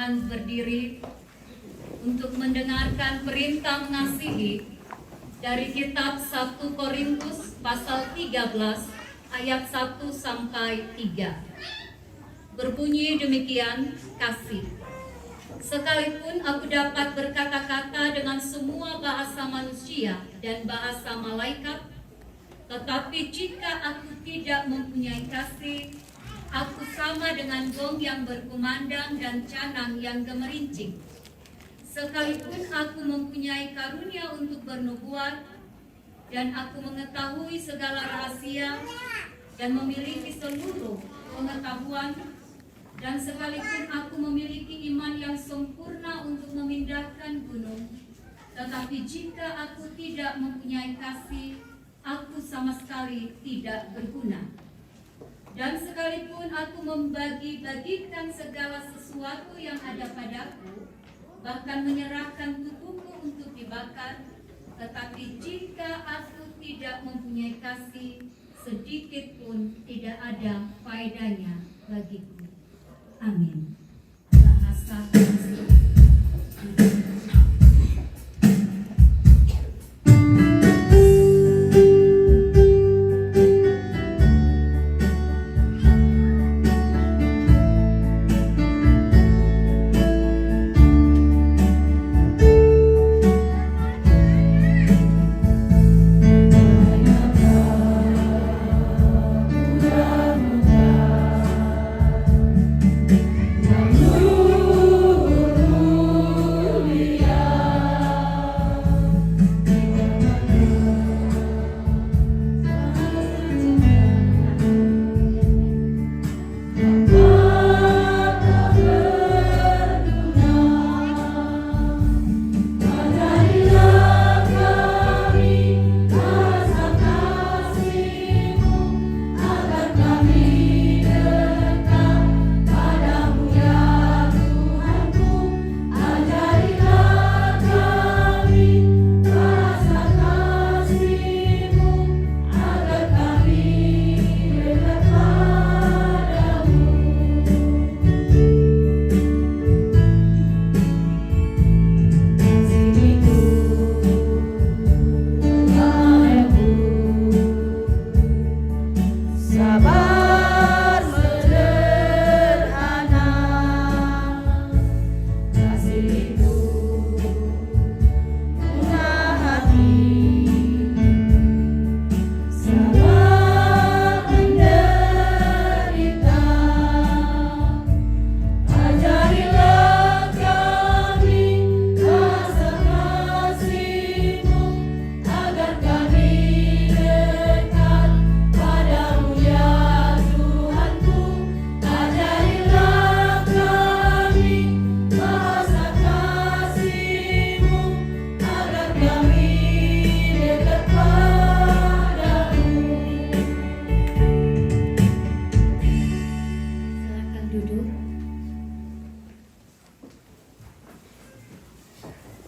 mohon berdiri untuk mendengarkan perintah mengasihi dari kitab 1 Korintus pasal 13 ayat 1 sampai 3. Berbunyi demikian, kasih. Sekalipun aku dapat berkata-kata dengan semua bahasa manusia dan bahasa malaikat, tetapi jika aku tidak mempunyai kasih, aku sama dengan gong yang berkumandang dan canang yang gemerincing. Sekalipun aku mempunyai karunia untuk bernubuat, dan aku mengetahui segala rahasia, dan memiliki seluruh pengetahuan, dan sekalipun aku memiliki iman yang sempurna untuk memindahkan gunung, tetapi jika aku tidak mempunyai kasih, aku sama sekali tidak berguna. Dan sekalipun aku membagi-bagikan segala sesuatu yang ada padaku, bahkan menyerahkan tubuhku untuk dibakar, tetapi jika aku tidak mempunyai kasih, sedikit pun tidak ada faedahnya bagiku. Amin. Bahasa kasih.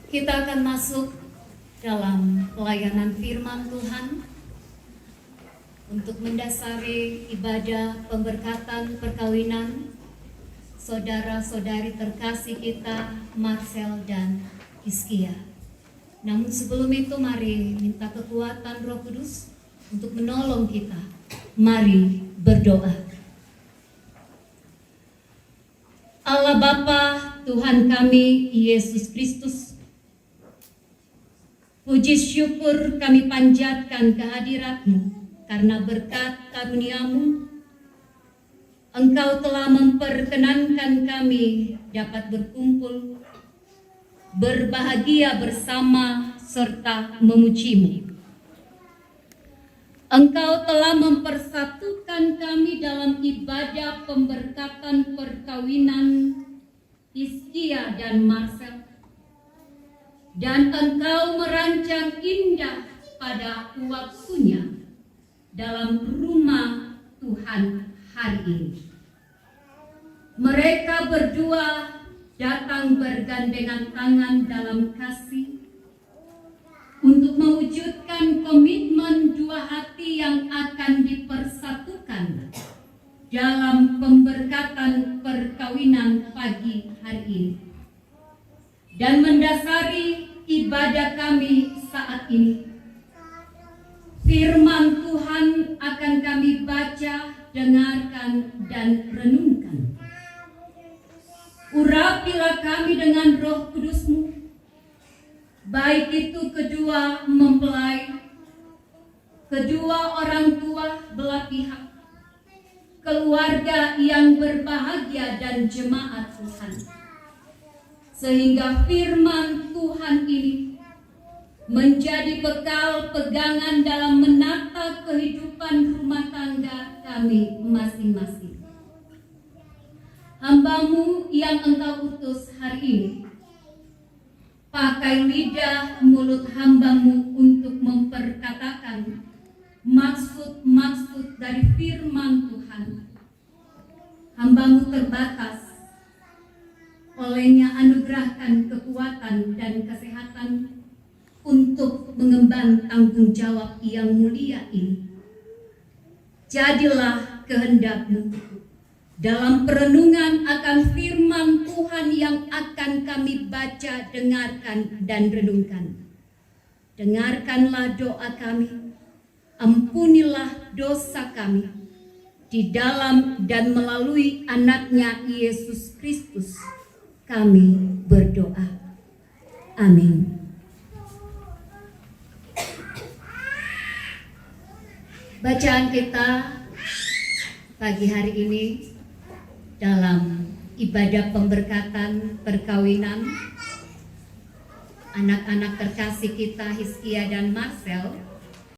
Kita akan masuk dalam pelayanan firman Tuhan untuk mendasari ibadah pemberkatan perkawinan saudara-saudari terkasih kita Marcel dan Hizkia. Namun sebelum itu mari minta kekuatan Roh Kudus untuk menolong kita. Mari berdoa. Allah Bapa, Tuhan kami Yesus Kristus, puji syukur kami panjatkan kehadirat-Mu karena berkat karunia-Mu, Engkau telah memperkenankan kami dapat berkumpul, berbahagia bersama serta memuji-Mu. Engkau telah mempersatukan kami dalam ibadah pemberkatan perkawinan Hizkia dan Marcel. Dan Engkau merancang indah pada waktunya dalam rumah Tuhan hari ini. Mereka berdua datang bergandengan tangan dalam kasih untuk mewujudkan komitmen dua hati yang akan dipersatukan dalam pemberkatan perkawinan pagi hari hari ini dan mendasari ibadah kami saat ini. Firman Tuhan akan kami baca, dengarkan, dan renungkan. Urapilah kami dengan Roh Kudus-Mu, baik itu kedua mempelai, kedua orang tua belah pihak, keluarga yang berbahagia dan jemaat Tuhan. Sehingga firman Tuhan ini menjadi bekal pegangan dalam menata kehidupan rumah tangga kami masing-masing. Hamba-Mu yang Engkau utus hari ini, pakai lidah mulut hamba-Mu untuk memperkatakan maksud-maksud dari firman Tuhan. Hamba-Mu terbatas, olehnya anugerahkan kekuatan dan kesehatan untuk mengemban tanggung jawab yang mulia ini. Jadilah kehendak-Mu dalam perenungan akan firman Tuhan yang akan kami baca, dengarkan, dan renungkan. Dengarkanlah doa kami, ampunilah dosa kami, di dalam dan melalui anaknya Yesus Kristus kami berdoa. Amin. Bacaan kita pagi hari ini dalam ibadah pemberkatan perkawinan anak-anak terkasih kita Hizkia dan Marcel